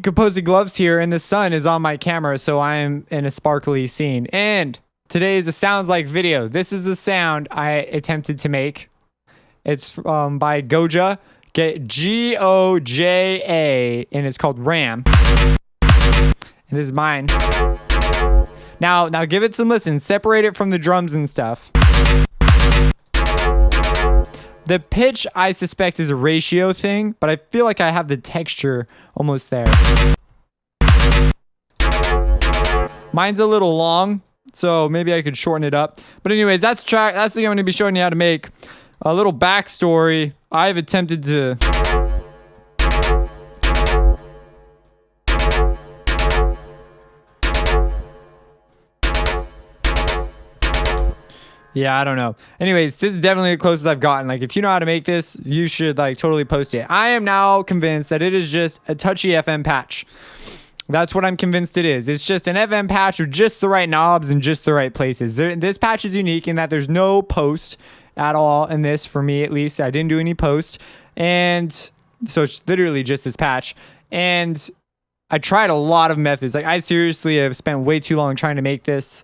composing gloves here, and the sun is on my camera, so I am in a sparkly scene. And today is a sounds like video. This is the sound I attempted to make. It's by Goja, Goja, and it's called Ram. And this is mine. Now give it some listen. Separate it from the drums and stuff. The pitch, I suspect, is a ratio thing, but I feel like I have the texture almost there. Mine's a little long, so maybe I could shorten it up. But anyways, that's the track. That's the thing I'm going to be showing you how to make. A little backstory. I've attempted to... Yeah, I don't know. Anyways, this is definitely the closest I've gotten. Like, if you know how to make this, you should, like, totally post it. I am now convinced that it is just a touchy FM patch. That's what I'm convinced it is. It's just an FM patch with just the right knobs and just the right places. This patch is unique in that there's no post at all in this, for me at least. I didn't do any post. And so it's literally just this patch. And I tried a lot of methods. Like, I seriously have spent way too long trying to make this.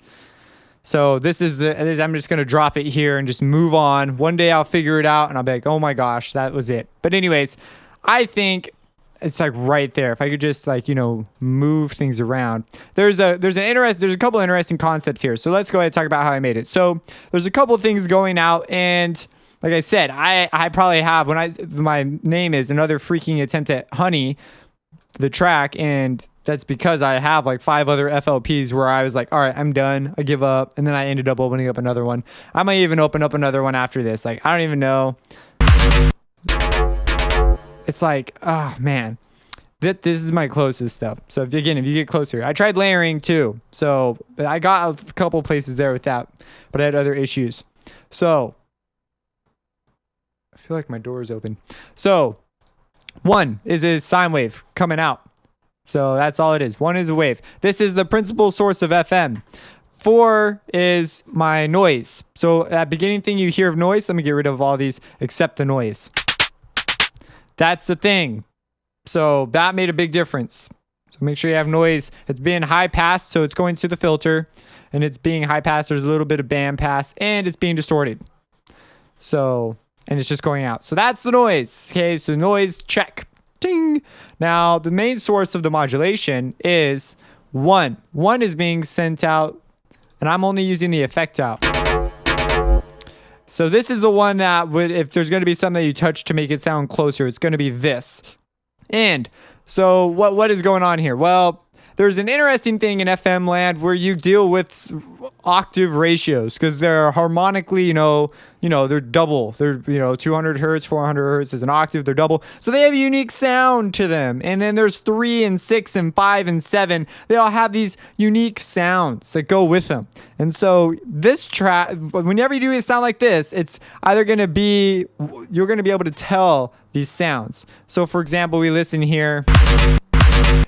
So this is I'm just going to drop it here and just move on. One day I'll figure it out and I'll be like, oh my gosh, that was it. But anyways, I think it's like right there. If I could just, like, you know, move things around. There's a couple interesting concepts here. So let's go ahead and talk about how I made it. So there's a couple things going out, and like I said, I probably have, my name is Another Freaking Attempt at Honey, the track, and that's because I have like 5 other FLPs where I was like, all right, I'm done. I give up. And then I ended up opening up another one. I might even open up another one after this. Like, I don't even know. It's like, oh man, this is my closest stuff. So if you get closer, I tried layering too. So I got a couple places there with that, but I had other issues. So I feel like my door is open. So 1 is a sine wave coming out. So that's all it is. 1 is a wave. This is the principal source of FM. 4 is my noise. So that beginning thing you hear of noise, let me get rid of all these except the noise. That's the thing. So that made a big difference. So make sure you have noise. It's being high pass, so it's going to the filter. And it's being high pass. There's a little bit of band pass. And it's being distorted. So, and it's just going out. So that's the noise. Okay, so noise, check. Ding. Now, the main source of the modulation is 1. 1 is being sent out, and I'm only using the effect out. So this is the one that would, if there's going to be something that you touch to make it sound closer, it's going to be this. And so what is going on here? Well, there's an interesting thing in FM land where you deal with octave ratios because they're harmonically, they're double. They're, 200 hertz, 400 hertz is an octave. They're double. So they have a unique sound to them. And then there's 3 and 6 and 5 and 7. They all have these unique sounds that go with them. And so this track, whenever you do a sound like this, it's either going to be, you're going to be able to tell these sounds. So for example, we listen here.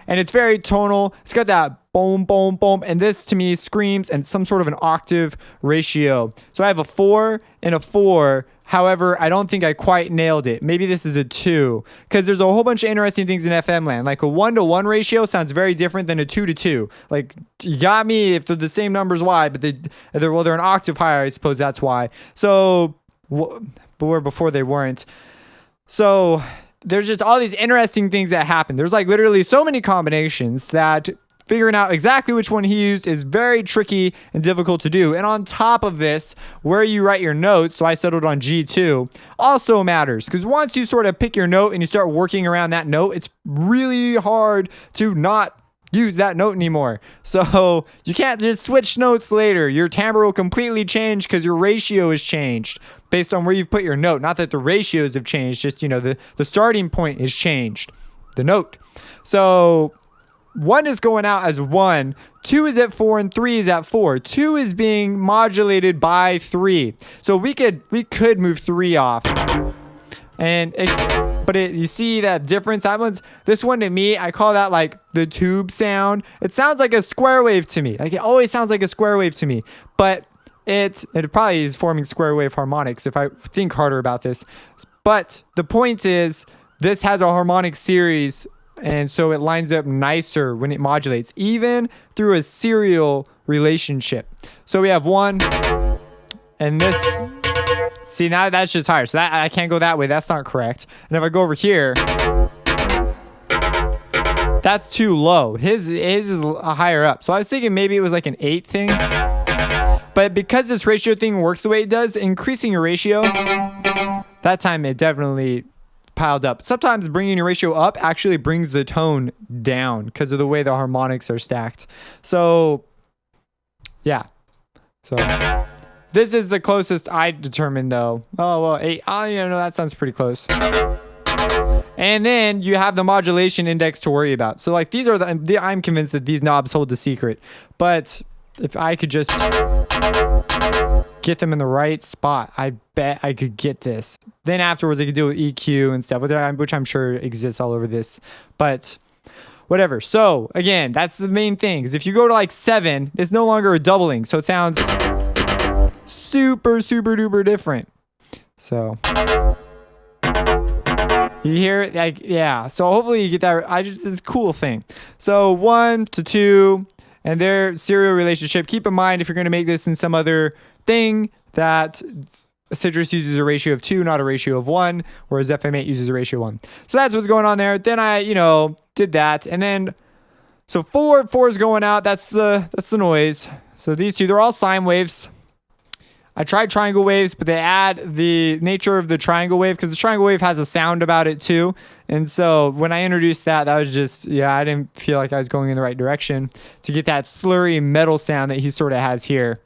And it's very tonal. It's got that boom, boom, boom. And this to me screams and some sort of an octave ratio. So I have a 4 and a 4. However, I don't think I quite nailed it. Maybe this is a 2. Because there's a whole bunch of interesting things in FM land. Like a 1-to-1 ratio sounds very different than a 2-to-2. Like, you got me if they're the same numbers, why? But they're an octave higher, I suppose that's why. So, but before they weren't. So there's just all these interesting things that happen. There's like literally so many combinations that figuring out exactly which one he used is very tricky and difficult to do. And on top of this, where you write your notes, so I settled on G2, also matters. Because once you sort of pick your note and you start working around that note, it's really hard to not use that note anymore. So you can't just switch notes later. Your timbre will completely change because your ratio has changed based on where you've put your note. Not that the ratios have changed, just, the starting point is changed, the note. So 1 is going out as 1, 2 is at 4, and 3 is at 4. 2 is being modulated by 3. So we could move 3 off. And you see that difference? This one to me, I call that like the tube sound. It sounds like a square wave to me. Like it always sounds like a square wave to me. But it probably is forming square wave harmonics if I think harder about this. But the point is, this has a harmonic series And so it lines up nicer when it modulates, even through a serial relationship. So we have 1 and this. See, now that's just higher. So that I can't go that way. That's not correct. And if I go over here, that's too low. His is higher up. So I was thinking maybe it was like an 8 thing. But because this ratio thing works the way it does, increasing your ratio, that time it definitely piled up. Sometimes bringing your ratio up actually brings the tone down because of the way the harmonics are stacked. So, yeah. So, this is the closest I determined, though. Oh, well, 8. Oh, yeah, no, that sounds pretty close. And then you have the modulation index to worry about. So, like, these are I'm convinced that these knobs hold the secret. But if I could just get them in the right spot, I bet I could get this. Then afterwards, I could deal with EQ and stuff, which I'm sure exists all over this. But whatever. So again, that's the main thing. Is if you go to like 7, it's no longer a doubling. So it sounds super, super duper different. So you hear it? Like, yeah. So hopefully you get that. This is a cool thing. So 1 to 2 and their serial relationship. Keep in mind, if you're going to make this in some other thing, that Citrus uses a ratio of 2, not a ratio of 1, whereas FM8 uses a ratio of 1. So that's what's going on there. Then I, did that. And then, so 4 is going out. That's the noise. So these two, they're all sine waves. I tried triangle waves, but they add the nature of the triangle wave because the triangle wave has a sound about it too. And so when I introduced that was just, I didn't feel like I was going in the right direction to get that slurry metal sound that he sort of has here.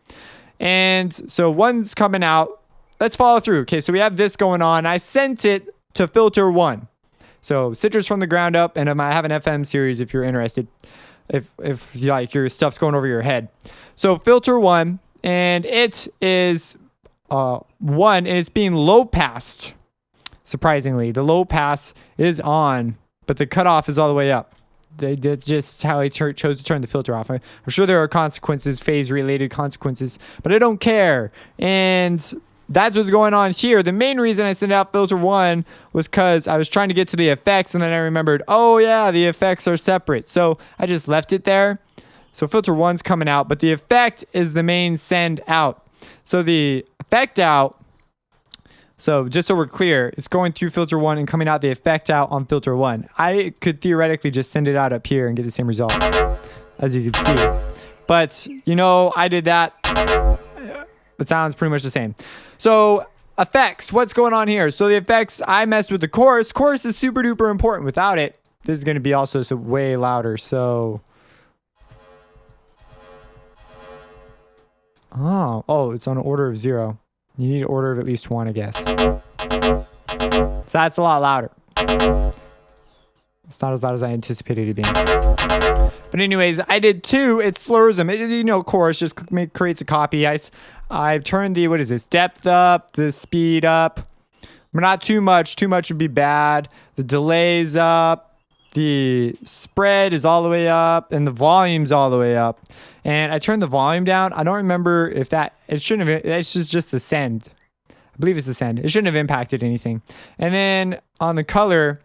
And so 1's coming out. Let's follow through. Okay, so we have this going on. I sent it to filter 1. So Citrus from the ground up, and I have an FM series if you're interested, if you like your stuff's going over your head. So filter 1. And it is 1, and it's being low passed. Surprisingly, the low pass is on, but the cutoff is all the way up. That's just how I chose to turn the filter off. I'm sure there are consequences, phase-related consequences, but I don't care. And that's what's going on here. The main reason I sent out filter 1 was because I was trying to get to the effects, and then I remembered, oh yeah, the effects are separate. So I just left it there. So filter 1's coming out, but the effect is the main send out. So the effect out, so just so we're clear, it's going through filter 1 and coming out the effect out on filter 1. I could theoretically just send it out up here and get the same result, as you can see. But, I did that. It sounds pretty much the same. So effects, what's going on here? So the effects, I messed with the chorus. Chorus is super duper important. Without it, this is going to be also way louder. So... Oh, it's on an order of 0. You need an order of at least 1, I guess. So that's a lot louder. It's not as loud as I anticipated it being. But anyways, I did 2. It slurs them. Chorus just creates a copy. I've turned the, depth up, the speed up. But not too much. Too much would be bad. The delay's up. The spread is all the way up. And the volume's all the way up. And I turned the volume down. I don't remember if it shouldn't have, it's just the send. I believe it's the send. It shouldn't have impacted anything. And then on the color,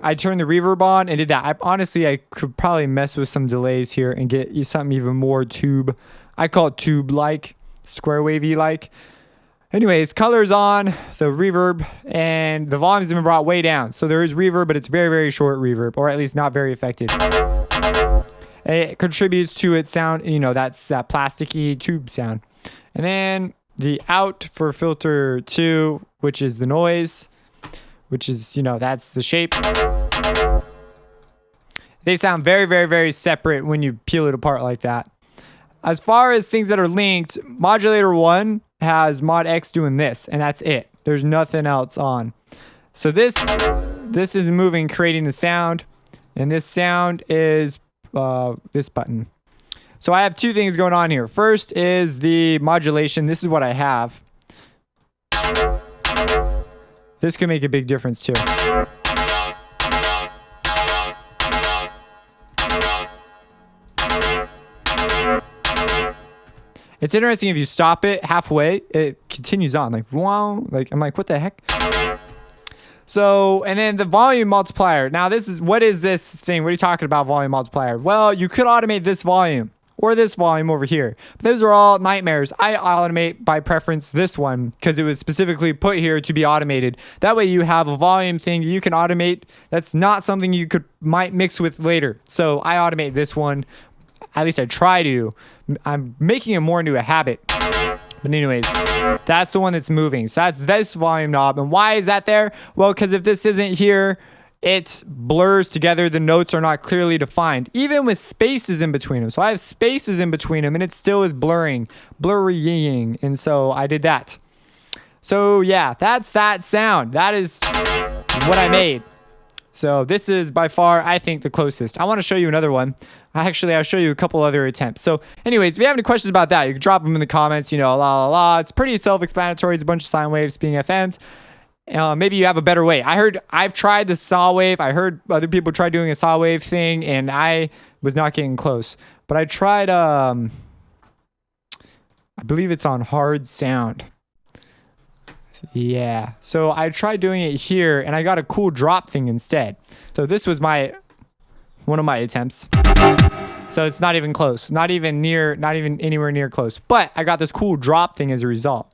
I turned the reverb on and did that. I could probably mess with some delays here and get you something even more tube. I call it tube-like, square wavy-like. Anyways, color's on, the reverb, and the volume's been brought way down. So there is reverb, but it's very, very short reverb, or at least not very effective. It contributes to its sound, that's that plasticky tube sound. And then the out for filter 2, which is the noise, which is, that's the shape. They sound very, very, very separate when you peel it apart like that. As far as things that are linked, modulator 1 has mod X doing this, and that's it. There's nothing else on. So this is moving, creating the sound, and this sound is this button. So I have 2 things going on here. First is the modulation. This is what I have. This could make a big difference too. It's interesting if you stop it halfway, it continues on like wow, I'm like what the heck? So, and then the volume multiplier. Now, what is this thing? What are you talking about, volume multiplier? Well, you could automate this volume or this volume over here. But those are all nightmares. I automate by preference this one because it was specifically put here to be automated. That way you have a volume thing you can automate. That's not something you might mix with later. So I automate this one. At least I try to. I'm making it more into a habit. But anyways, that's the one that's moving. So that's this volume knob. And why is that there? Well, because if this isn't here, it blurs together. The notes are not clearly defined, even with spaces in between them. So I have spaces in between them and it still is blurrying. And so I did that. So yeah, that's that sound. That is what I made. So this is by far, I think, the closest. I want to show you another one. Actually, I'll show you a couple other attempts. So anyways, if you have any questions about that, you can drop them in the comments, you know, la la la. It's pretty self-explanatory. It's a bunch of sine waves being FM'd. Maybe you have a better way. I've tried the saw wave. I heard other people try doing a saw wave thing, and I was not getting close. But I tried, I believe it's on hard sound. Yeah. So I tried doing it here, and I got a cool drop thing instead. So this was one of my attempts. So it's not even close. Not even anywhere near close. But I got this cool drop thing as a result.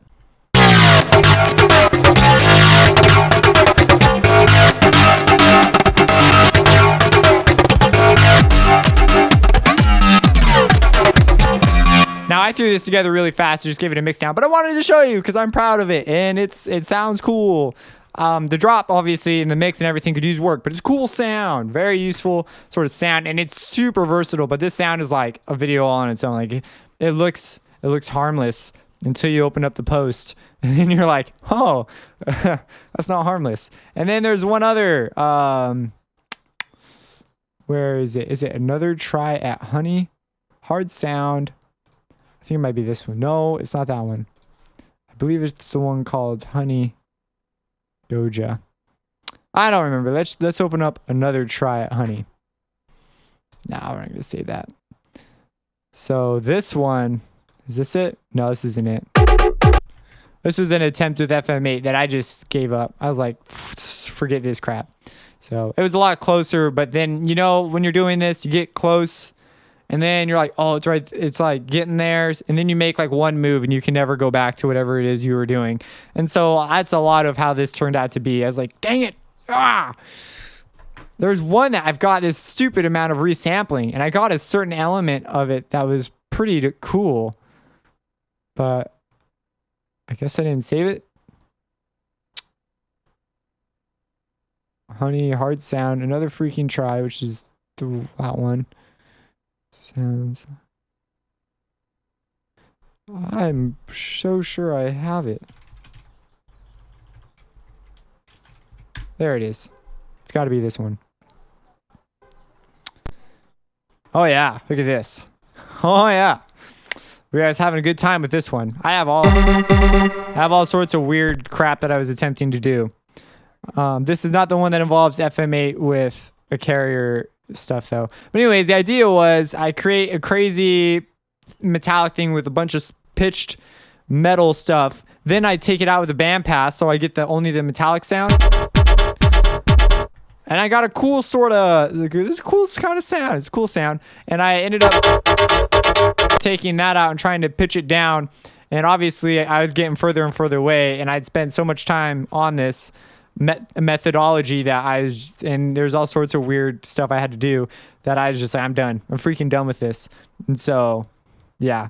Now I threw this together really fast and just gave it a mix down, but I wanted to show you because I'm proud of it and it sounds cool. The drop obviously in the mix and everything could use work, but it's cool sound, very useful sort of sound, and it's super versatile. But this sound is like a video all on its own. Like it looks harmless until you open up the post, and then you're like, oh, that's not harmless. And then there's one other. Where is it? Is it another try at honey? Hard sound. I think it might be this one. No, it's not that one. I believe it's the one called honey. Goja. I don't remember. Let's open up another try at honey. Now we're not gonna save that. So this one, is this it? No, this isn't it. This was an attempt with FM8 that I just gave up. I was like, forget this crap. So it was a lot closer, but then, you know, when you're doing this, you get close and then you're like, oh, it's right. It's like getting there. And then you make like one move and you can never go back to whatever it is you were doing. And so that's a lot of how this turned out to be. I was like, dang it. Ah. There's one that I've got this stupid amount of resampling, and I got a certain element of it that was pretty cool, but I guess I didn't save it. Honey, hard sound, another freaking try, which is that one. Sounds. I'm so sure I have it. There it is. It's got to be this one. Oh yeah, look at this. Oh yeah. We guys having a good time with this one. I have all sorts of weird crap that I was attempting to do. This is not the one that involves FM8 with a carrier stuff though. But anyways, the idea was I create a crazy metallic thing with a bunch of pitched metal stuff. Then I take it out with a bandpass so I get only the metallic sound. And I got a cool sort of, this cool kind of sound. It's a cool sound. And I ended up taking that out and trying to pitch it down. And obviously I was getting further and further away. And I'd spent so much time on this methodology that and there's all sorts of weird stuff I had to do that I was just like, I'm done. I'm freaking done with this. And so, yeah.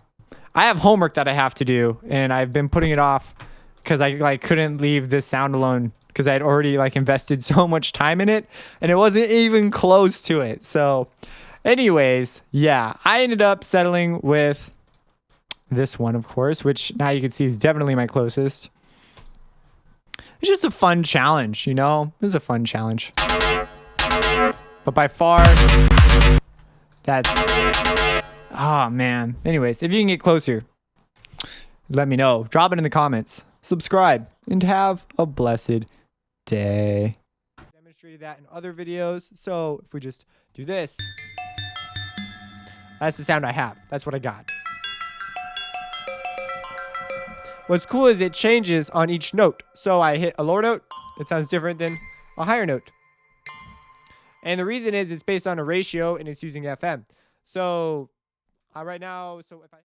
I have homework that I have to do. And I've been putting it off because I couldn't leave this sound alone. Because I'd already invested so much time in it and it wasn't even close to it. So anyways, yeah, I ended up settling with this one, of course, which now you can see is definitely my closest. It's just a fun challenge, you know? It was a fun challenge. But by far, that's... Oh, man. Anyways, if you can get closer, let me know. Drop it in the comments. Subscribe and have a blessed day. Demonstrated that in other videos. So if we just do this, that's the sound I have. That's what I got. what's cool is it changes on each note. So I hit a lower note, it sounds different than a higher note. And the reason is it's based on a ratio and it's using FM. So right now, so if I